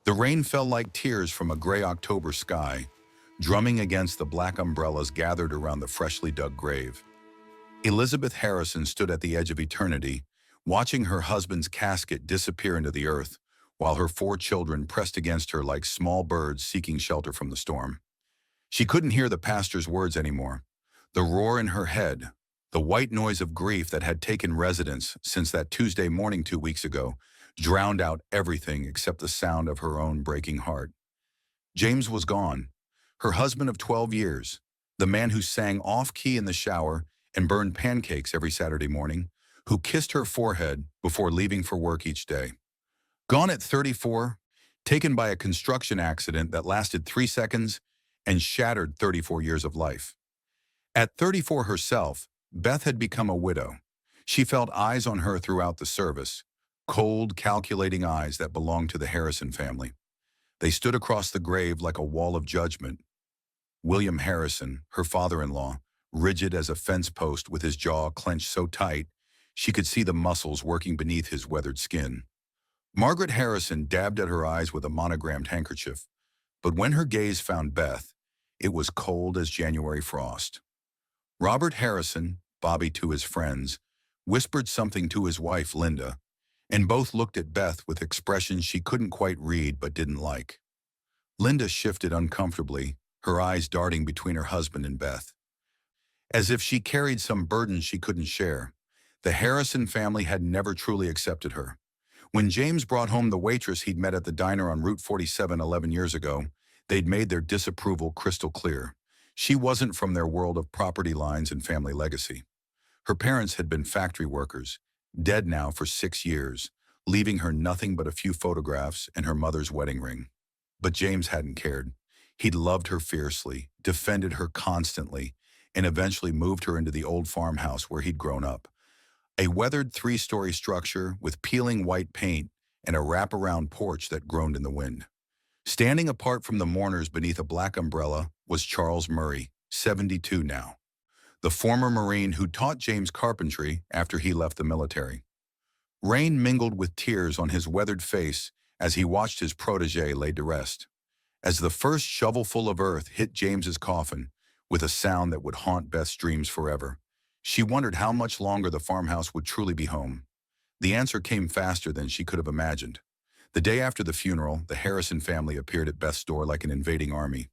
The rain fell like tears from a gray October sky, drumming against the black umbrellas gathered around the freshly dug grave. Elizabeth Harrison stood at the edge of eternity, watching her husband's casket disappear into the earth, while her 4 children pressed against her like small birds seeking shelter from the storm. She couldn't hear the pastor's words anymore. The roar in her head, the white noise of grief that had taken residence since that Tuesday morning 2 weeks ago, drowned out everything except the sound of her own breaking heart. James was gone, her husband of 12 years, the man who sang off-key in the shower and burned pancakes every Saturday morning, who kissed her forehead before leaving for work each day. Gone at 34, taken by a construction accident that lasted 3 seconds and shattered 34 years of life. At 34 herself, Beth had become a widow. She felt eyes on her throughout the service, cold, calculating eyes that belonged to the Harrison family. They stood across the grave like a wall of judgment. William Harrison, her father-in-law, rigid as a fence post with his jaw clenched so tight, she could see the muscles working beneath his weathered skin. Margaret Harrison dabbed at her eyes with a monogrammed handkerchief, but when her gaze found Beth, it was cold as January frost. Robert Harrison, Bobby to his friends, whispered something to his wife, Linda, and both looked at Beth with expressions she couldn't quite read but didn't like. Linda shifted uncomfortably, her eyes darting between her husband and Beth. As if she carried some burden she couldn't share, the Harrison family had never truly accepted her. When James brought home the waitress he'd met at the diner on Route 47 11 years ago, they'd made their disapproval crystal clear. She wasn't from their world of property lines and family legacy. Her parents had been factory workers, dead now for 6 years, leaving her nothing but a few photographs and her mother's wedding ring. But James hadn't cared. He'd loved her fiercely, defended her constantly, and eventually moved her into the old farmhouse where he'd grown up. A weathered 3-story structure with peeling white paint and a wraparound porch that groaned in the wind. Standing apart from the mourners beneath a black umbrella was Charles Murray, 72 now, the former Marine who taught James carpentry after he left the military. Rain mingled with tears on his weathered face as he watched his protege laid to rest. As the first shovelful of earth hit James's coffin, with a sound that would haunt Beth's dreams forever, she wondered how much longer the farmhouse would truly be home. The answer came faster than she could have imagined. The day after the funeral, the Harrison family appeared at Beth's door like an invading army.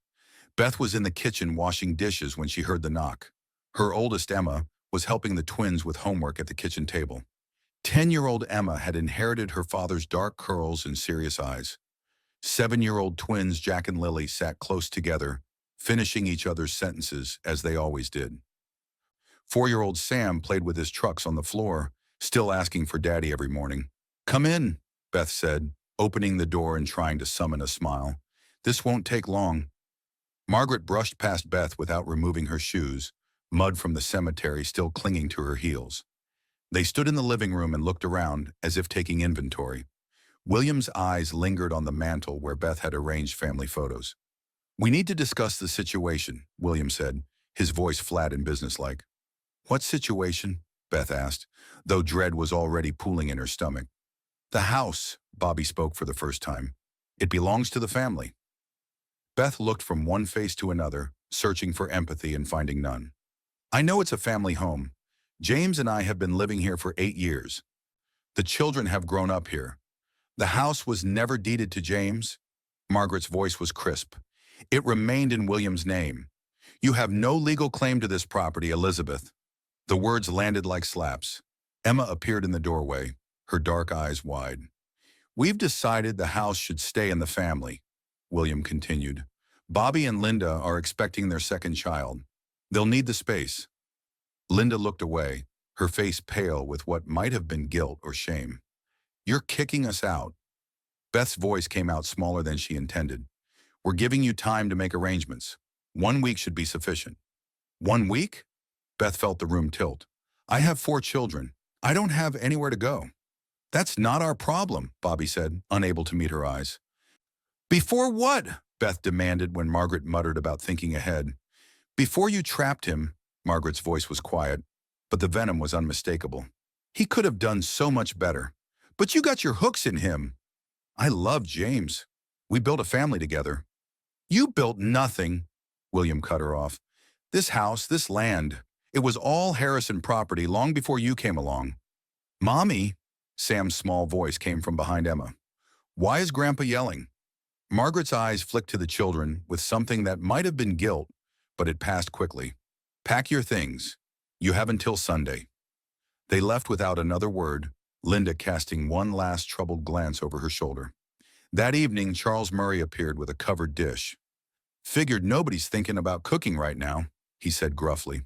Beth was in the kitchen washing dishes when she heard the knock. Her oldest, Emma, was helping the twins with homework at the kitchen table. 10-year-old Emma had inherited her father's dark curls and serious eyes. 7-year-old twins Jack and Lily sat close together, finishing each other's sentences as they always did. 4-year-old Sam played with his trucks on the floor, still asking for Daddy every morning. "Come in," Beth said, opening the door and trying to summon a smile. "This won't take long." Margaret brushed past Beth without removing her shoes, mud from the cemetery still clinging to her heels. They stood in the living room and looked around as if taking inventory. William's eyes lingered on the mantel where Beth had arranged family photos. "We need to discuss the situation," William said, his voice flat and businesslike. "What situation?" Beth asked, though dread was already pooling in her stomach. "The house," Bobby spoke for the first time. "It belongs to the family." Beth looked from one face to another, searching for empathy and finding none. "I know it's a family home. James and I have been living here for 8 years. The children have grown up here. The house was never deeded to James." Margaret's voice was crisp. "It remained in William's name. You have no legal claim to this property, Elizabeth." The words landed like slaps. Emma appeared in the doorway, her dark eyes wide. "We've decided the house should stay in the family," William continued. "Bobby and Linda are expecting their second child. They'll need the space." Linda looked away, her face pale with what might have been guilt or shame. "You're kicking us out." Beth's voice came out smaller than she intended. "We're giving you time to make arrangements. 1 week should be sufficient." 1 week? Beth felt the room tilt. "I have 4 children. I don't have anywhere to go." "That's not our problem," Bobby said, unable to meet her eyes. "Before what?" Beth demanded when Margaret muttered about thinking ahead. "Before you trapped him," Margaret's voice was quiet, but the venom was unmistakable. "He could have done so much better. But you got your hooks in him." "I love James." We built a family together. You built nothing, William cut her off. This house, this land, it was all Harrison property long before you came along. Mommy, Sam's small voice came from behind Emma. Why is Grandpa yelling? Margaret's eyes flicked to the children with something that might have been guilt, but it passed quickly. Pack your things. You have until Sunday. They left without another word, Linda casting one last troubled glance over her shoulder. That evening, Charles Murray appeared with a covered dish. Figured nobody's thinking about cooking right now, he said gruffly.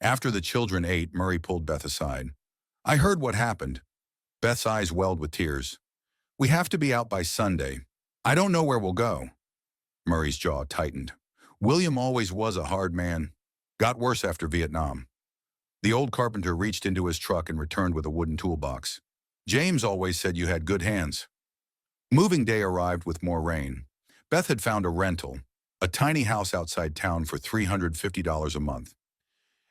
After the children ate, Murray pulled Beth aside. I heard what happened. Beth's eyes welled with tears. We have to be out by Sunday. I don't know where we'll go. Murray's jaw tightened. William always was a hard man. Got worse after Vietnam. The old carpenter reached into his truck and returned with a wooden toolbox. James always said you had good hands. Moving day arrived with more rain. Beth had found a rental, a tiny house outside town for $350 a month.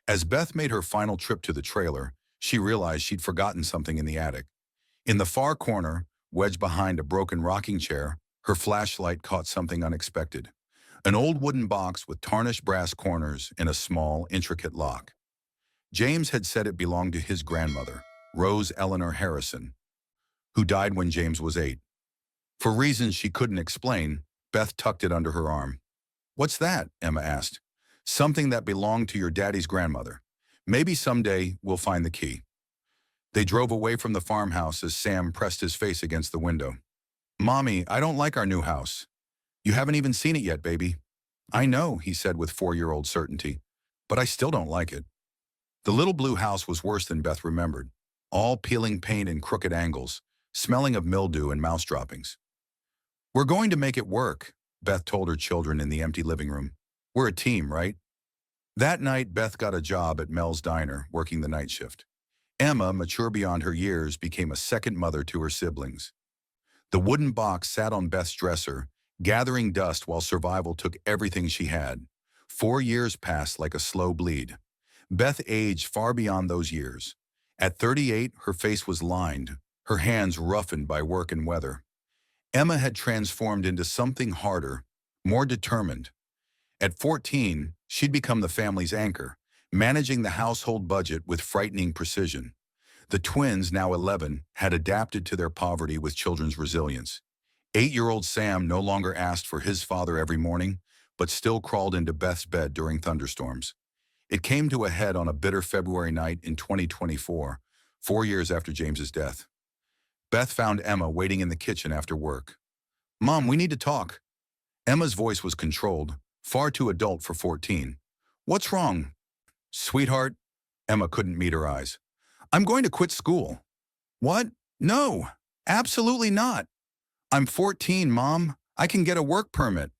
As Beth made her final trip to the trailer, she realized she'd forgotten something in the attic. In the far corner, wedged behind a broken rocking chair, her flashlight caught something unexpected. An old wooden box with tarnished brass corners and a small, intricate lock. James had said it belonged to his grandmother, Rose Eleanor Harrison, who died when James was 8. For reasons she couldn't explain, Beth tucked it under her arm. What's that? Emma asked. Something that belonged to your daddy's grandmother. Maybe someday we'll find the key. They drove away from the farmhouse as Sam pressed his face against the window. Mommy, I don't like our new house. You haven't even seen it yet, baby. I know, he said with 4-year-old certainty, but I still don't like it. The little blue house was worse than Beth remembered, all peeling paint in crooked angles, smelling of mildew and mouse droppings. We're going to make it work, Beth told her children in the empty living room. We're a team, right? That night, Beth got a job at Mel's Diner, working the night shift. Emma, mature beyond her years, became a second mother to her siblings. The wooden box sat on Beth's dresser, gathering dust while survival took everything she had. 4 years passed like a slow bleed. Beth aged far beyond those years. At 38, her face was lined, her hands roughened by work and weather. Emma had transformed into something harder, more determined. At 14, she'd become the family's anchor, managing the household budget with frightening precision. The twins, now 11, had adapted to their poverty with children's resilience. 8-year-old Sam no longer asked for his father every morning, but still crawled into Beth's bed during thunderstorms. It came to a head on a bitter February night in 2024, 4 years after James's death. Beth found Emma waiting in the kitchen after work. Mom, we need to talk. Emma's voice was controlled, far too adult for 14. What's wrong? Sweetheart, Emma couldn't meet her eyes. I'm going to quit school. What? No, absolutely not. I'm 14, Mom. I can get a work permit.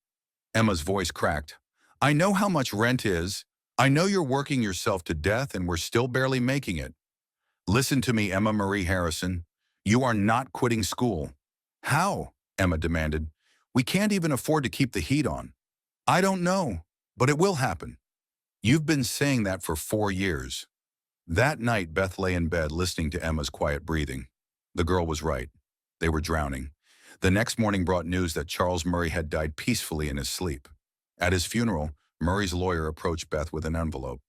Emma's voice cracked. I know how much rent is. I know you're working yourself to death and we're still barely making it. Listen to me, Emma Marie Harrison. You are not quitting school. How? Emma demanded. We can't even afford to keep the heat on. I don't know, but it will happen. You've been saying that for 4 years. That night, Beth lay in bed listening to Emma's quiet breathing. The girl was right. They were drowning. The next morning brought news that Charles Murray had died peacefully in his sleep. At his funeral, Murray's lawyer approached Beth with an envelope.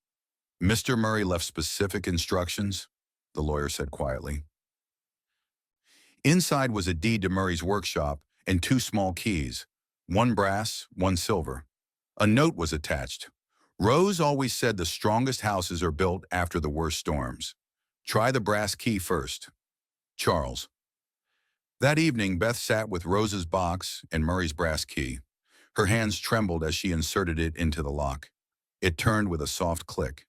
Mr. Murray left specific instructions, the lawyer said quietly. Inside was a deed to Murray's workshop and 2 small keys, 1 brass, 1 silver. A note was attached. Rose always said the strongest houses are built after the worst storms. Try the brass key first. Charles. That evening, Beth sat with Rose's box and Murray's brass key. Her hands trembled as she inserted it into the lock. It turned with a soft click.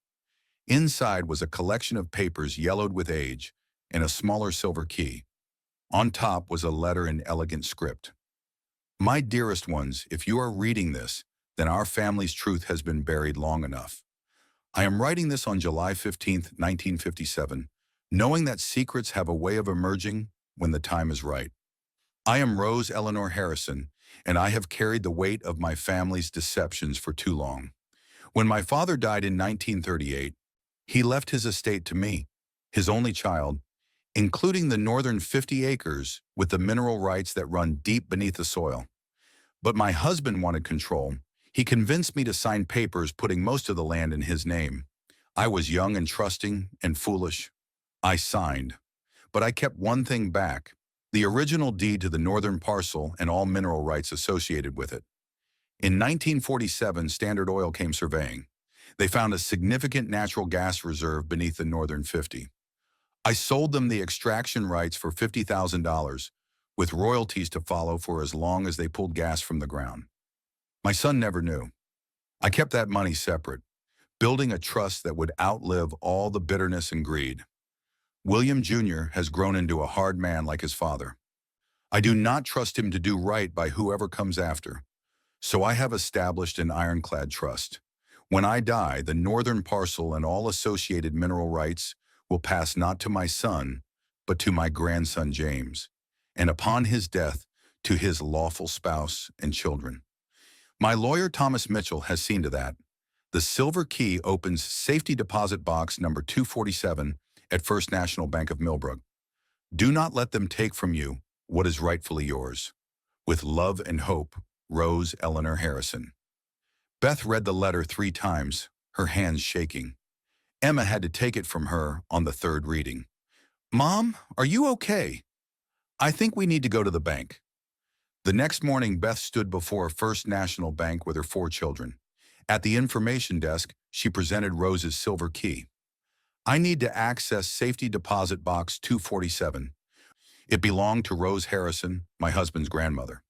Inside was a collection of papers yellowed with age and a smaller silver key. On top was a letter in elegant script. My dearest ones, if you are reading this, then our family's truth has been buried long enough. I am writing this on July 15, 1957, knowing that secrets have a way of emerging when the time is right. I am Rose Eleanor Harrison, and I have carried the weight of my family's deceptions for too long. When my father died in 1938, he left his estate to me, his only child, including the northern 50 acres with the mineral rights that run deep beneath the soil. But my husband wanted control. He convinced me to sign papers putting most of the land in his name. I was young and trusting and foolish. I signed. But I kept one thing back, the original deed to the northern parcel and all mineral rights associated with it. In 1947, Standard Oil came surveying. They found a significant natural gas reserve beneath the northern 50. I sold them the extraction rights for $50,000, with royalties to follow for as long as they pulled gas from the ground. My son never knew. I kept that money separate, building a trust that would outlive all the bitterness and greed. William Jr. has grown into a hard man like his father. I do not trust him to do right by whoever comes after. So I have established an ironclad trust. When I die, the northern parcel and all associated mineral rights will pass not to my son, but to my grandson James, and upon his death, to his lawful spouse and children. My lawyer Thomas Mitchell has seen to that. The silver key opens safety deposit box number 247 at First National Bank of Millbrook. Do not let them take from you what is rightfully yours. With love and hope, Rose Eleanor Harrison. Beth read the letter 3 times, her hands shaking. Emma had to take it from her on the 3rd reading. "Mom, are you okay?" "I think we need to go to the bank." The next morning, Beth stood before First National Bank with her 4 children. At the information desk, she presented Rose's silver key. "I need to access safety deposit box 247. It belonged to Rose Harrison, my husband's grandmother."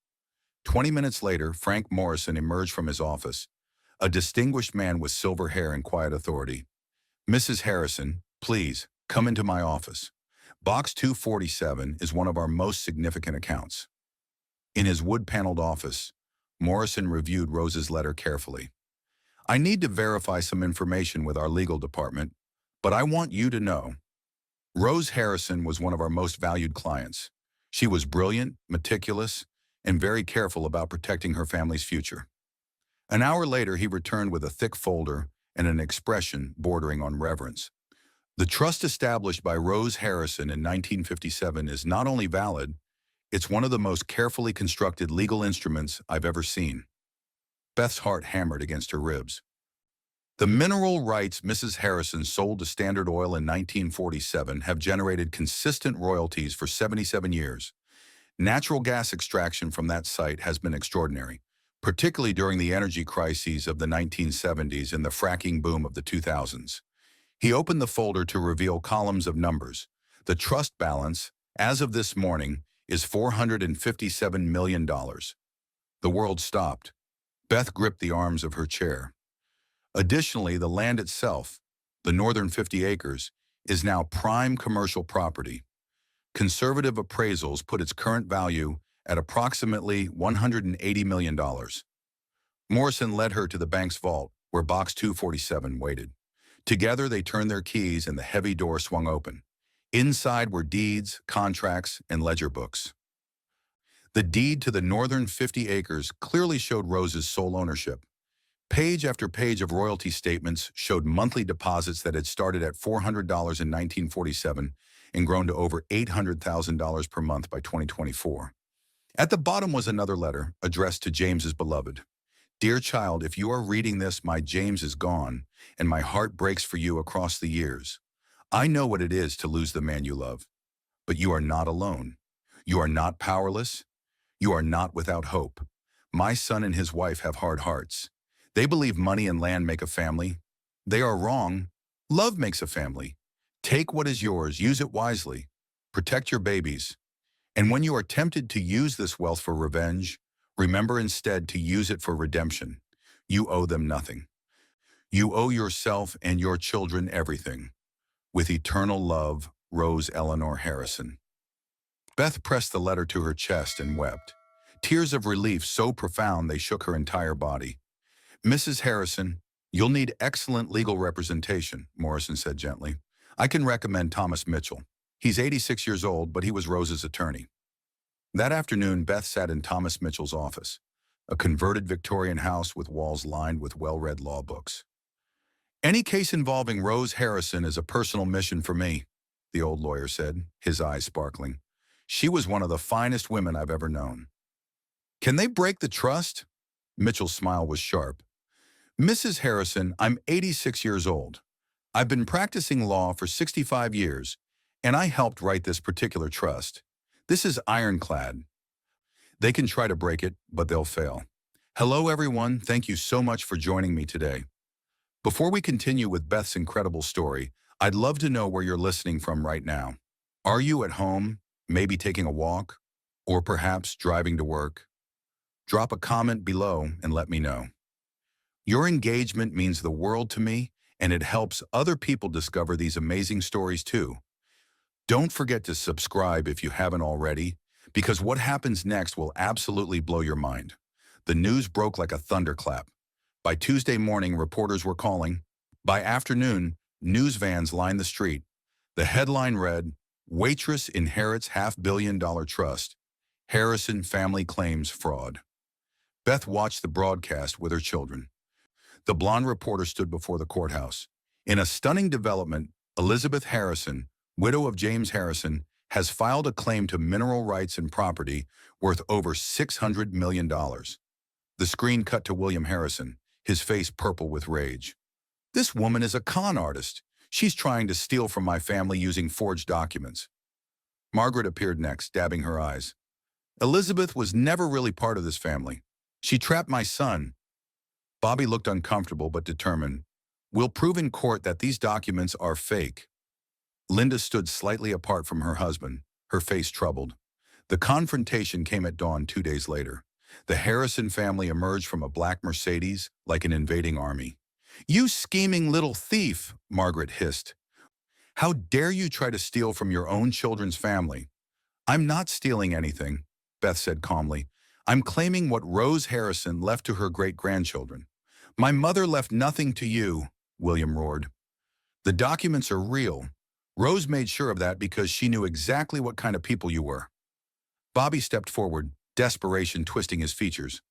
20 minutes later, Frank Morrison emerged from his office, a distinguished man with silver hair and quiet authority. "Mrs. Harrison, please, come into my office. Box 247 is one of our most significant accounts." In his wood-paneled office, Morrison reviewed Rose's letter carefully. "I need to verify some information with our legal department, but I want you to know. Rose Harrison was one of our most valued clients. She was brilliant, meticulous, and very careful about protecting her family's future." An hour later, he returned with a thick folder and an expression bordering on reverence. "The trust established by Rose Harrison in 1957 is not only valid, it's one of the most carefully constructed legal instruments I've ever seen." Beth's heart hammered against her ribs. The mineral rights Mrs. Harrison sold to Standard Oil in 1947 have generated consistent royalties for 77 years. Natural gas extraction from that site has been extraordinary, particularly during the energy crises of the 1970s and the fracking boom of the 2000s. He opened the folder to reveal columns of numbers. The trust balance, as of this morning, is $457 million. The world stopped. Beth gripped the arms of her chair. Additionally, the land itself, the northern 50 acres, is now prime commercial property. Conservative appraisals put its current value at approximately $180 million. Morrison led her to the bank's vault, where box 247 waited. Together, they turned their keys and the heavy door swung open. Inside were deeds, contracts, and ledger books. The deed to the northern 50 acres clearly showed Rose's sole ownership. Page after page of royalty statements showed monthly deposits that had started at $400 in 1947 and grown to over $800,000 per month by 2024. At the bottom was another letter, addressed to James's beloved. "Dear child, if you are reading this, my James is gone, and my heart breaks for you across the years. I know what it is to lose the man you love. But you are not alone. You are not powerless. You are not without hope. My son and his wife have hard hearts. They believe money and land make a family. They are wrong. Love makes a family. Take what is yours, use it wisely. Protect your babies. And when you are tempted to use this wealth for revenge, remember instead to use it for redemption. You owe them nothing. You owe yourself and your children everything. With eternal love, Rose Eleanor Harrison." Beth pressed the letter to her chest and wept. Tears of relief so profound they shook her entire body. "Mrs. Harrison, you'll need excellent legal representation," Morrison said gently. "I can recommend Thomas Mitchell. He's 86 years old, but he was Rose's attorney." That afternoon, Beth sat in Thomas Mitchell's office, a converted Victorian house with walls lined with well-read law books. "Any case involving Rose Harrison is a personal mission for me," the old lawyer said, his eyes sparkling. "She was one of the finest women I've ever known." Can they break the trust? Mitchell's smile was sharp. Mrs. Harrison, I'm 86 years old. I've been practicing law for 65 years, and I helped write this particular trust. This is ironclad. They can try to break it, but they'll fail. Hello, everyone. Thank you so much for joining me today. Before we continue with Beth's incredible story, I'd love to know where you're listening from right now. Are you at home, maybe taking a walk, or perhaps driving to work? Drop a comment below and let me know. Your engagement means the world to me, and it helps other people discover these amazing stories too. Don't forget to subscribe if you haven't already, because what happens next will absolutely blow your mind. The news broke like a thunderclap. By Tuesday morning, reporters were calling. By afternoon, news vans lined the street. The headline read, "Waitress inherits $500 million trust. Harrison family claims fraud." Beth watched the broadcast with her children. The blonde reporter stood before the courthouse. In a stunning development, Elizabeth Harrison, widow of James Harrison, has filed a claim to mineral rights and property worth over $600 million. The screen cut to William Harrison, his face purple with rage. This woman is a con artist. She's trying to steal from my family using forged documents. Margaret appeared next, dabbing her eyes. Elizabeth was never really part of this family. She trapped my son. Bobby looked uncomfortable but determined. We'll prove in court that these documents are fake. Linda stood slightly apart from her husband, her face troubled. The confrontation came at dawn 2 days later. The Harrison family emerged from a black Mercedes like an invading army. You scheming little thief, Margaret hissed. How dare you try to steal from your own children's family? I'm not stealing anything, Beth said calmly. I'm claiming what Rose Harrison left to her great-grandchildren. My mother left nothing to you, William roared. The documents are real. Rose made sure of that because she knew exactly what kind of people you were. Bobby stepped forward, desperation twisting his features.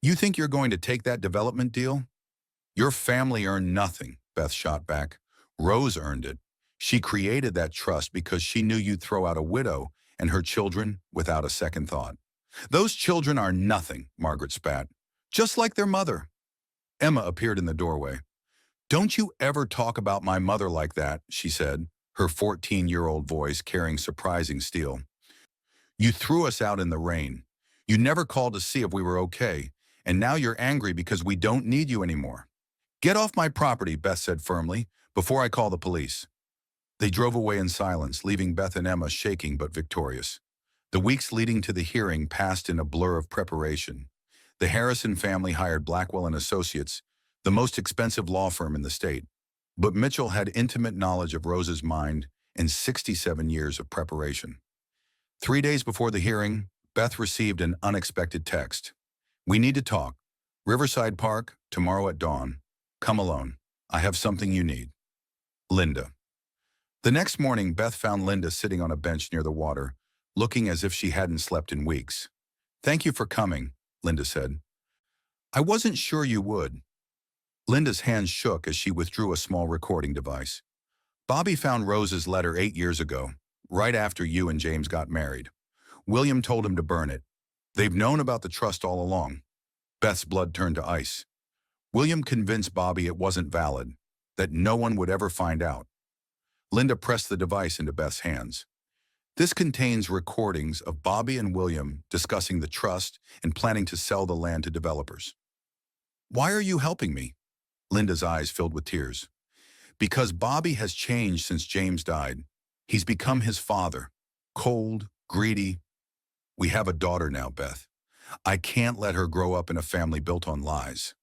You think you're going to take that development deal? Your family earned nothing, Beth shot back. Rose earned it. She created that trust because she knew you'd throw out a widow and her children without a second thought. Those children are nothing, Margaret spat. Just like their mother. Emma appeared in the doorway. Don't you ever talk about my mother like that, she said, her 14-year-old voice carrying surprising steel. You threw us out in the rain. You never called to see if we were okay, and now you're angry because we don't need you anymore. Get off my property, Beth said firmly, before I call the police. They drove away in silence, leaving Beth and Emma shaking but victorious. The weeks leading to the hearing passed in a blur of preparation. The Harrison family hired Blackwell & Associates, the most expensive law firm in the state. But Mitchell had intimate knowledge of Rose's mind and 67 years of preparation. 3 days before the hearing, Beth received an unexpected text. We need to talk. Riverside Park, tomorrow at dawn. Come alone. I have something you need. Linda. The next morning, Beth found Linda sitting on a bench near the water, looking as if she hadn't slept in weeks. Thank you for coming, Linda said. I wasn't sure you would. Linda's hands shook as she withdrew a small recording device. Bobby found Rose's letter 8 years ago, right after you and James got married. William told him to burn it. They've known about the trust all along. Beth's blood turned to ice. William convinced Bobby it wasn't valid, that no one would ever find out. Linda pressed the device into Beth's hands. This contains recordings of Bobby and William discussing the trust and planning to sell the land to developers. Why are you helping me? Linda's eyes filled with tears. Because Bobby has changed since James died. He's become his father. Cold, greedy. We have a daughter now, Beth. I can't let her grow up in a family built on lies.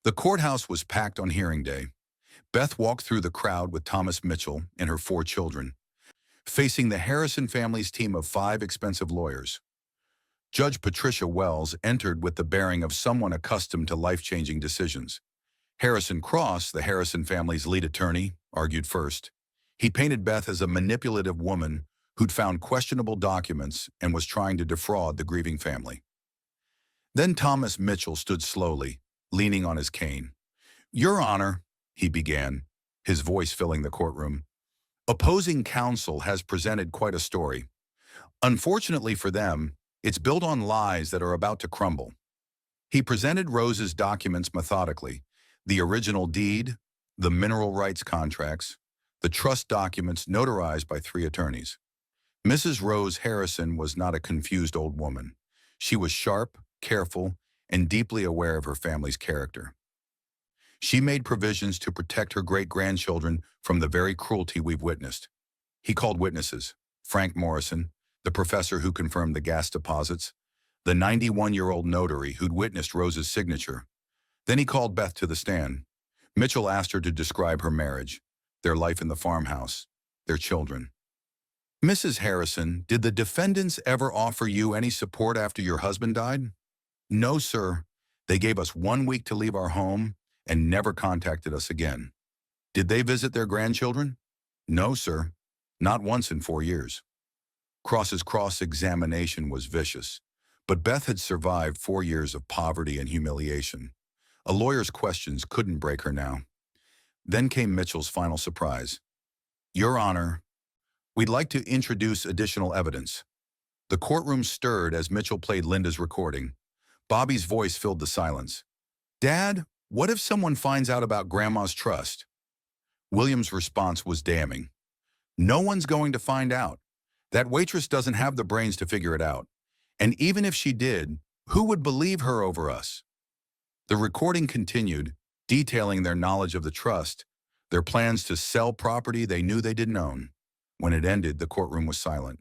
The courthouse was packed on hearing day. Beth walked through the crowd with Thomas Mitchell and her 4 children, facing the Harrison family's team of 5 expensive lawyers. Judge Patricia Wells entered with the bearing of someone accustomed to life-changing decisions. Harrison Cross, the Harrison family's lead attorney, argued first. He painted Beth as a manipulative woman who'd found questionable documents and was trying to defraud the grieving family. Then Thomas Mitchell stood slowly, leaning on his cane. Your Honor, he began, his voice filling the courtroom. Opposing counsel has presented quite a story. Unfortunately for them, It's built on lies that are about to crumble. He presented Rose's documents methodically: the original deed, the mineral rights contracts, the trust documents notarized by 3 attorneys. Mrs. Rose Harrison was not a confused old woman. She was sharp, careful, and deeply aware of her family's character. She made provisions to protect her great-grandchildren from the very cruelty we've witnessed. He called witnesses: Frank Morrison, the professor who confirmed the gas deposits, the 91-year-old notary who'd witnessed Rose's signature. Then he called Beth to the stand. Mitchell asked her to describe her marriage, their life in the farmhouse, their children. "Mrs. Harrison, did the defendants ever offer you any support after your husband died?" "No, sir. They gave us 1 week to leave our home and never contacted us again." "Did they visit their grandchildren?" "No, sir. Not once in 4 years." Cross's cross-examination was vicious, but Beth had survived 4 years of poverty and humiliation. A lawyer's questions couldn't break her now. Then came Mitchell's final surprise. "Your Honor, we'd like to introduce additional evidence." The courtroom stirred as Mitchell played Linda's recording. Bobby's voice filled the silence. "Dad, what if someone finds out about Grandma's trust?" William's response was damning. "No one's going to find out. That waitress doesn't have the brains to figure it out. And even if she did, who would believe her over us?" The recording continued, detailing their knowledge of the trust, their plans to sell property they knew they didn't own. When it ended, the courtroom was silent.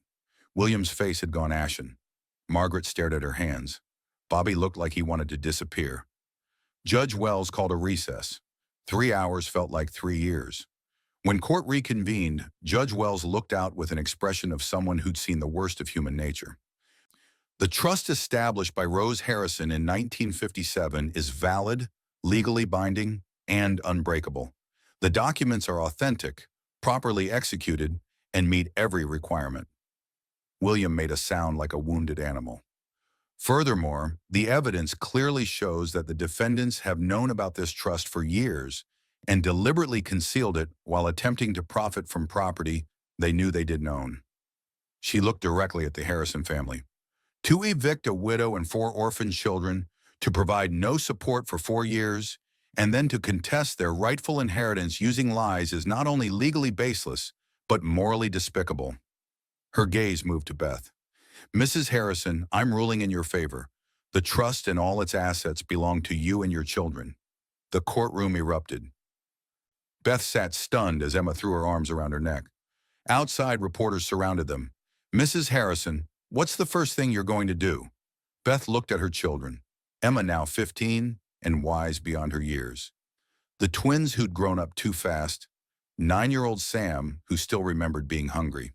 William's face had gone ashen. Margaret stared at her hands. Bobby looked like he wanted to disappear. Judge Wells called a recess. 3 hours felt like 3 years. When court reconvened, Judge Wells looked out with an expression of someone who'd seen the worst of human nature. "The trust established by Rose Harrison in 1957 is valid, legally binding, and unbreakable. The documents are authentic, properly executed, and meet every requirement." William made a sound like a wounded animal. "Furthermore, the evidence clearly shows that the defendants have known about this trust for years and deliberately concealed it while attempting to profit from property they knew they didn't own." She looked directly at the Harrison family. "To evict a widow and 4 orphan children, to provide no support for 4 years, and then to contest their rightful inheritance using lies is not only legally baseless, but morally despicable." Her gaze moved to Beth. "Mrs. Harrison, I'm ruling in your favor. The trust and all its assets belong to you and your children." The courtroom erupted. Beth sat stunned as Emma threw her arms around her neck. Outside, reporters surrounded them. "Mrs. Harrison, what's the first thing you're going to do?" Beth looked at her children. Emma, now 15, and wise beyond her years. The twins who'd grown up too fast. 9-year-old Sam, who still remembered being hungry.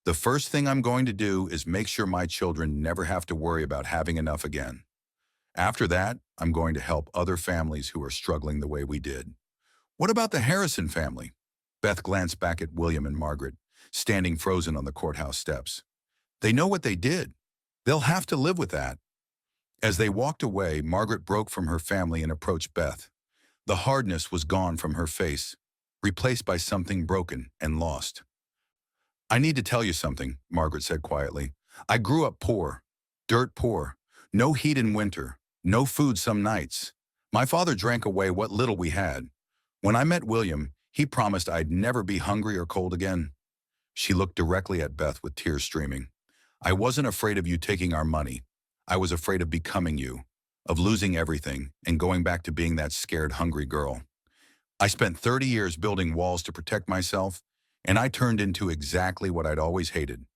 "The first thing I'm going to do is make sure my children never have to worry about having enough again. After that, I'm going to help other families who are struggling the way we did." "What about the Harrison family?" Beth glanced back at William and Margaret, standing frozen on the courthouse steps. "They know what they did. They'll have to live with that." As they walked away, Margaret broke from her family and approached Beth. The hardness was gone from her face, replaced by something broken and lost. "I need to tell you something," Margaret said quietly. "I grew up poor, dirt poor, no heat in winter, no food some nights. My father drank away what little we had. When I met William, he promised I'd never be hungry or cold again." She looked directly at Beth with tears streaming. "I wasn't afraid of you taking our money. I was afraid of becoming you, of losing everything and going back to being that scared, hungry girl. I spent 30 years building walls to protect myself, and I turned into exactly what I'd always hated."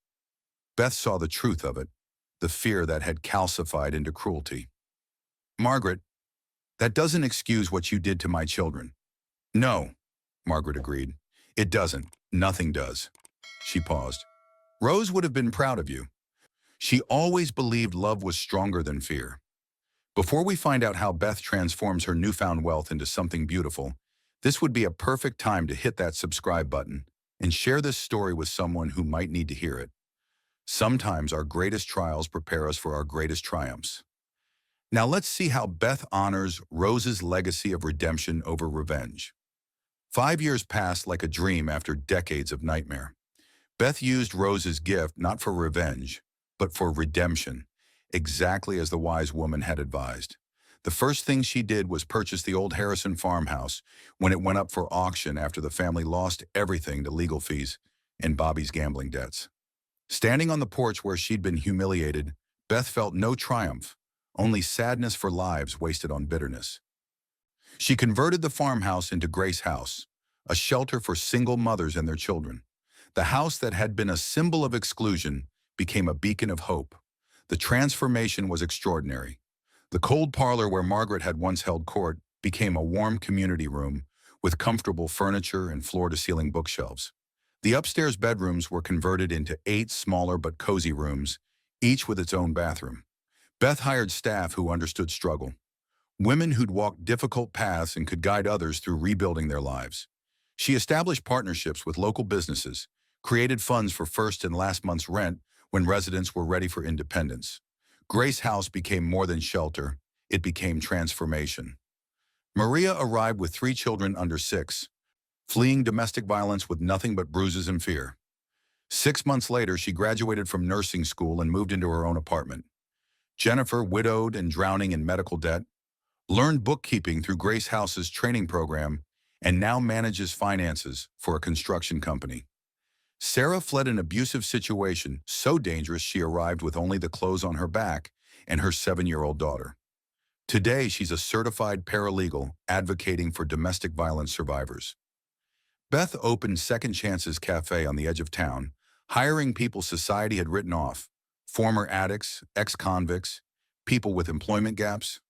Beth saw the truth of it, the fear that had calcified into cruelty. "Margaret, that doesn't excuse what you did to my children." "No," Margaret agreed. "It doesn't. Nothing does." She paused. "Rose would have been proud of you. She always believed love was stronger than fear." Before we find out how Beth transforms her newfound wealth into something beautiful, this would be a perfect time to hit that subscribe button and share this story with someone who might need to hear it. Sometimes our greatest trials prepare us for our greatest triumphs. Now let's see how Beth honors Rose's legacy of redemption over revenge. 5 years passed like a dream after decades of nightmare. Beth used Rose's gift not for revenge, but for redemption, exactly as the wise woman had advised. The first thing she did was purchase the old Harrison farmhouse when it went up for auction after the family lost everything to legal fees and Bobby's gambling debts. Standing on the porch where she'd been humiliated, Beth felt no triumph, only sadness for lives wasted on bitterness. She converted the farmhouse into Grace House, a shelter for single mothers and their children. The house that had been a symbol of exclusion became a beacon of hope. The transformation was extraordinary. The cold parlor where Margaret had once held court became a warm community room with comfortable furniture and floor-to-ceiling bookshelves. The upstairs bedrooms were converted into 8 smaller but cozy rooms, each with its own bathroom. Beth hired staff who understood struggle, women who'd walked difficult paths and could guide others through rebuilding their lives. She established partnerships with local businesses, created funds for first and last month's rent when residents were ready for independence. Grace House became more than shelter, it became transformation. Maria arrived with 3 children under 6, fleeing domestic violence with nothing but bruises and fear. 6 months later, she graduated from nursing school and moved into her own apartment. Jennifer, widowed and drowning in medical debt, learned bookkeeping through Grace House's training program and now manages finances for a construction company. Sarah fled an abusive situation so dangerous she arrived with only the clothes on her back and her 7-year-old daughter. Today, she's a certified paralegal advocating for domestic violence survivors. Beth opened Second Chances Cafe on the edge of town, hiring people society had written off, former addicts, ex-convicts, people with employment gaps.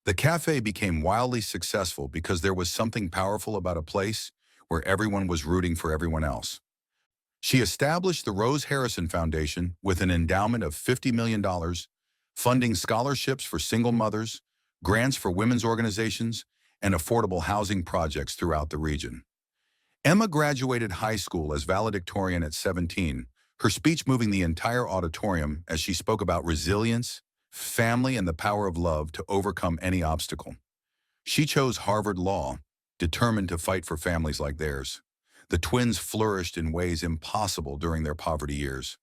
The cafe became wildly successful because there was something powerful about a place where everyone was rooting for everyone else. She established the Rose Harrison Foundation with an endowment of $50 million, funding scholarships for single mothers, grants for women's organizations, and affordable housing projects throughout the region. Emma graduated high school as valedictorian at 17, her speech moving the entire auditorium as she spoke about resilience, family, and the power of love to overcome any obstacle. She chose Harvard Law, determined to fight for families like theirs. The twins flourished in ways impossible during their poverty years.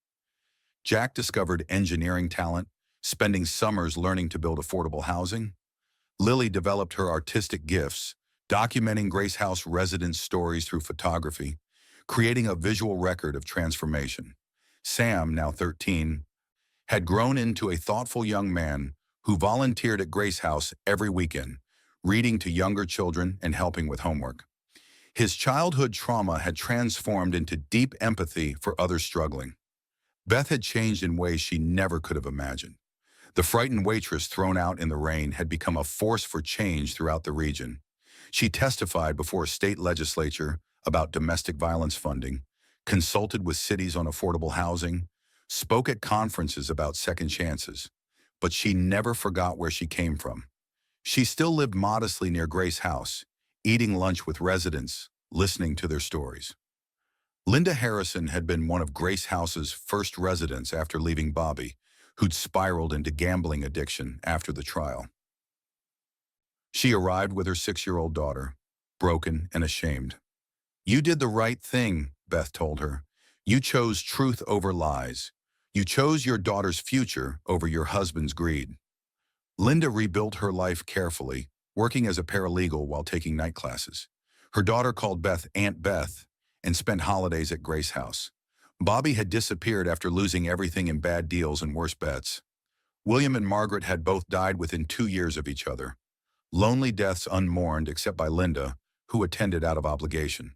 Jack discovered engineering talent, spending summers learning to build affordable housing. Lily developed her artistic gifts, documenting Grace House residents' stories through photography, creating a visual record of transformation. Sam, now 13, had grown into a thoughtful young man who volunteered at Grace House every weekend, reading to younger children and helping with homework. His childhood trauma had transformed into deep empathy for others struggling. Beth had changed in ways she never could have imagined. The frightened waitress thrown out in the rain had become a force for change throughout the region. She testified before a state legislature about domestic violence funding, consulted with cities on affordable housing, spoke at conferences about second chances, but she never forgot where she came from. She still lived modestly near Grace House, eating lunch with residents, listening to their stories. Linda Harrison had been one of Grace House's first residents after leaving Bobby, who'd spiraled into gambling addiction after the trial. She arrived with her 6-year-old daughter, broken and ashamed. "You did the right thing," Beth told her. "You chose truth over lies. You chose your daughter's future over your husband's greed." Linda rebuilt her life carefully, working as a paralegal while taking night classes. Her daughter called Beth Aunt Beth and spent holidays at Grace House. Bobby had disappeared after losing everything in bad deals and worse bets. William and Margaret had both died within 2 years of each other. Lonely deaths unmourned except by Linda, who attended out of obligation.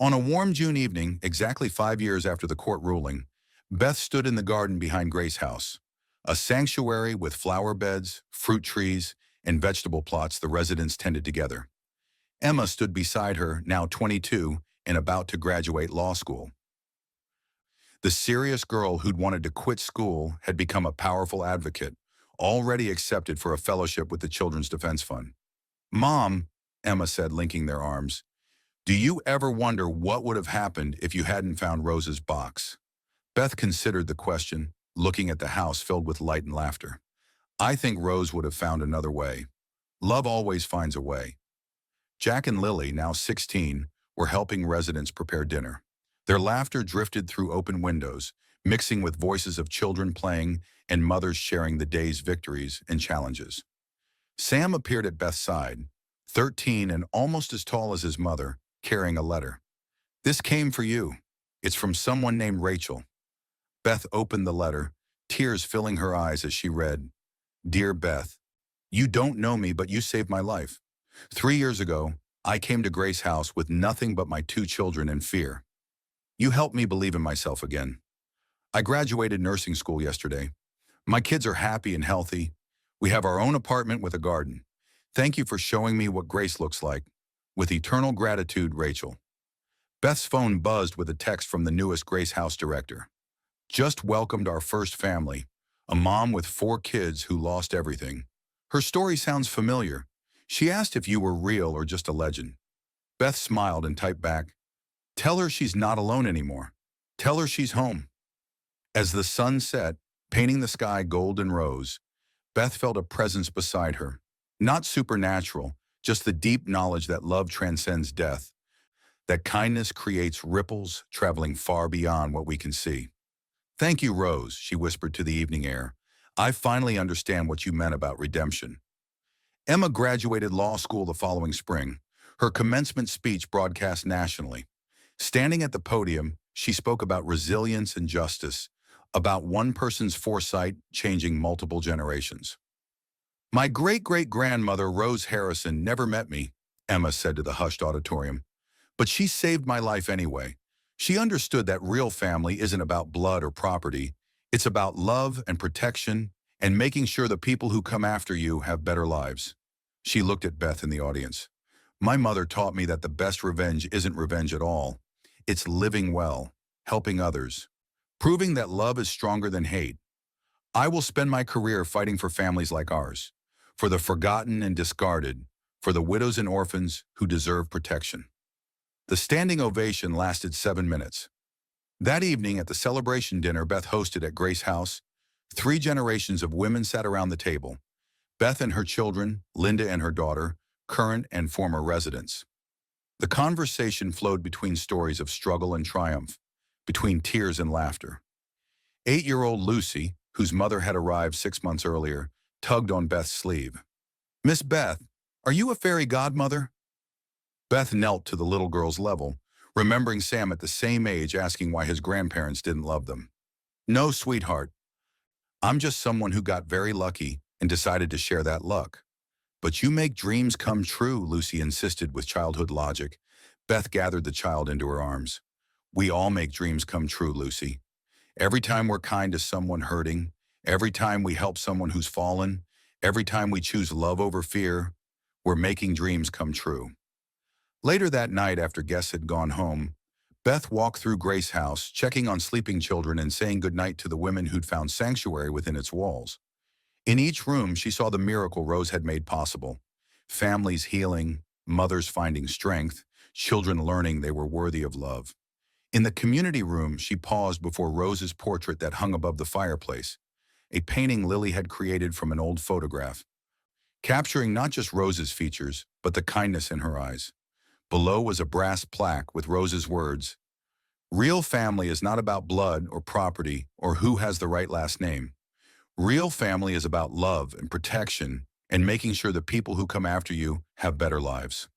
On a warm June evening, exactly 5 years after the court ruling, Beth stood in the garden behind Grace House, a sanctuary with flower beds, fruit trees, and vegetable plots the residents tended together. Emma stood beside her, now 22 and about to graduate law school. The serious girl who'd wanted to quit school had become a powerful advocate, already accepted for a fellowship with the Children's Defense Fund. "Mom," Emma said, linking their arms, "do you ever wonder what would have happened if you hadn't found Rose's box?" Beth considered the question, looking at the house filled with light and laughter. "I think Rose would have found another way. Love always finds a way." Jack and Lily, now 16, were helping residents prepare dinner. Their laughter drifted through open windows, mixing with voices of children playing and mothers sharing the day's victories and challenges. Sam appeared at Beth's side, 13 and almost as tall as his mother, carrying a letter. "This came for you. It's from someone named Rachel." Beth opened the letter, tears filling her eyes as she read, "Dear Beth, you don't know me, but you saved my life. 3 years ago, I came to Grace House with nothing but my 2 children and fear. You helped me believe in myself again. I graduated nursing school yesterday. My kids are happy and healthy. We have our own apartment with a garden. Thank you for showing me what grace looks like. With eternal gratitude, Rachel." Beth's phone buzzed with a text from the newest Grace House director. "Just welcomed our first family, a mom with 4 kids who lost everything. Her story sounds familiar. She asked if you were real or just a legend." Beth smiled and typed back, "Tell her she's not alone anymore. Tell her she's home." As the sun set, painting the sky gold and rose, Beth felt a presence beside her. Not supernatural, just the deep knowledge that love transcends death, that kindness creates ripples traveling far beyond what we can see. "Thank you, Rose," she whispered to the evening air. "I finally understand what you meant about redemption." Emma graduated law school the following spring. Her commencement speech broadcast nationally. Standing at the podium, she spoke about resilience and justice, about one person's foresight changing multiple generations. "My great-great-grandmother, Rose Harrison, never met me," Emma said to the hushed auditorium. "But she saved my life anyway. She understood that real family isn't about blood or property. It's about love and protection and making sure the people who come after you have better lives." She looked at Beth in the audience. "My mother taught me that the best revenge isn't revenge at all. It's living well, helping others, proving that love is stronger than hate. I will spend my career fighting for families like ours, for the forgotten and discarded, for the widows and orphans who deserve protection." The standing ovation lasted 7 minutes. That evening at the celebration dinner Beth hosted at Grace House, 3 generations of women sat around the table. Beth and her children, Linda and her daughter, current and former residents. The conversation flowed between stories of struggle and triumph, between tears and laughter. 8-year-old Lucy, whose mother had arrived 6 months earlier, tugged on Beth's sleeve. "Miss Beth, are you a fairy godmother?" Beth knelt to the little girl's level, remembering Sam at the same age asking why his grandparents didn't love them. "No, sweetheart. I'm just someone who got very lucky and decided to share that luck." "But you make dreams come true," Lucy insisted with childhood logic. Beth gathered the child into her arms. "We all make dreams come true, Lucy. Every time we're kind to someone hurting, every time we help someone who's fallen, every time we choose love over fear, we're making dreams come true." Later that night, after guests had gone home, Beth walked through Grace House, checking on sleeping children and saying goodnight to the women who'd found sanctuary within its walls. In each room, she saw the miracle Rose had made possible. Families healing, mothers finding strength, children learning they were worthy of love. In the community room, she paused before Rose's portrait that hung above the fireplace, a painting Lily had created from an old photograph, capturing not just Rose's features, but the kindness in her eyes. Below was a brass plaque with Rose's words, "Real family is not about blood or property or who has the right last name. Real family is about love and protection and making sure the people who come after you have better lives."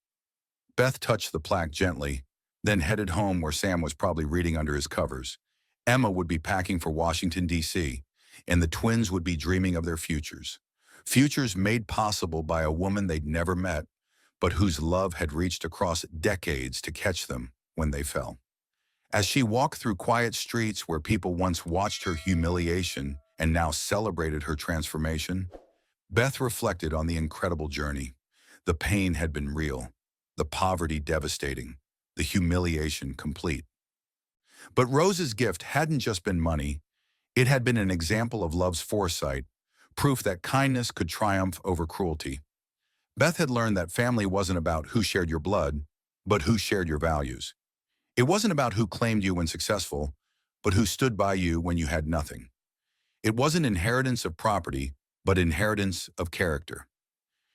Beth touched the plaque gently, then headed home where Sam was probably reading under his covers. Emma would be packing for Washington, D.C., and the twins would be dreaming of their futures. Futures made possible by a woman they'd never met, but whose love had reached across decades to catch them when they fell. As she walked through quiet streets where people once watched her humiliation and now celebrated her transformation, Beth reflected on the incredible journey. The pain had been real, the poverty devastating, the humiliation complete. But Rose's gift hadn't just been money, it had been an example of love's foresight, proof that kindness could triumph over cruelty. Beth had learned that family wasn't about who shared your blood, but who shared your values. It wasn't about who claimed you when successful, but who stood by you when you had nothing. It wasn't inheritance of property, but inheritance of character.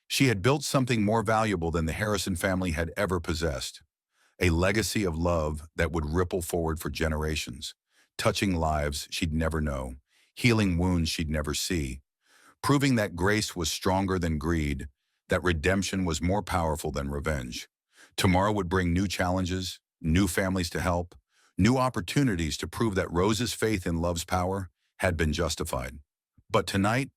She had built something more valuable than the Harrison family had ever possessed, a legacy of love that would ripple forward for generations. touching lives she'd never know, healing wounds she'd never see, proving that grace was stronger than greed, that redemption was more powerful than revenge. Tomorrow would bring new challenges, new families to help, new opportunities to prove that Rose's faith in love's power had been justified. But tonight,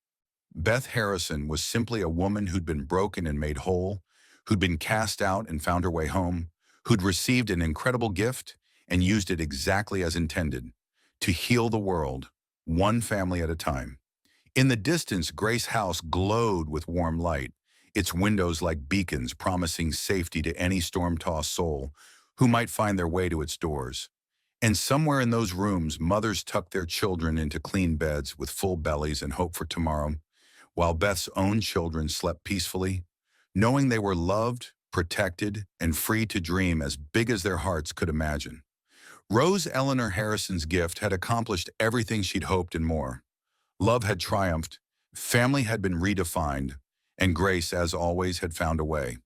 Beth Harrison was simply a woman who'd been broken and made whole, who'd been cast out and found her way home, who'd received an incredible gift and used it exactly as intended, to heal the world, one family at a time. In the distance, Grace House glowed with warm light, its windows like beacons promising safety to any storm-tossed soul who might find their way to its doors. And somewhere in those rooms, mothers tucked their children into clean beds with full bellies and hope for tomorrow, while Beth's own children slept peacefully, knowing they were loved, protected, and free to dream as big as their hearts could imagine. Rose Eleanor Harrison's gift had accomplished everything she'd hoped and more. Love had triumphed, family had been redefined, and Grace, as always, had found a way.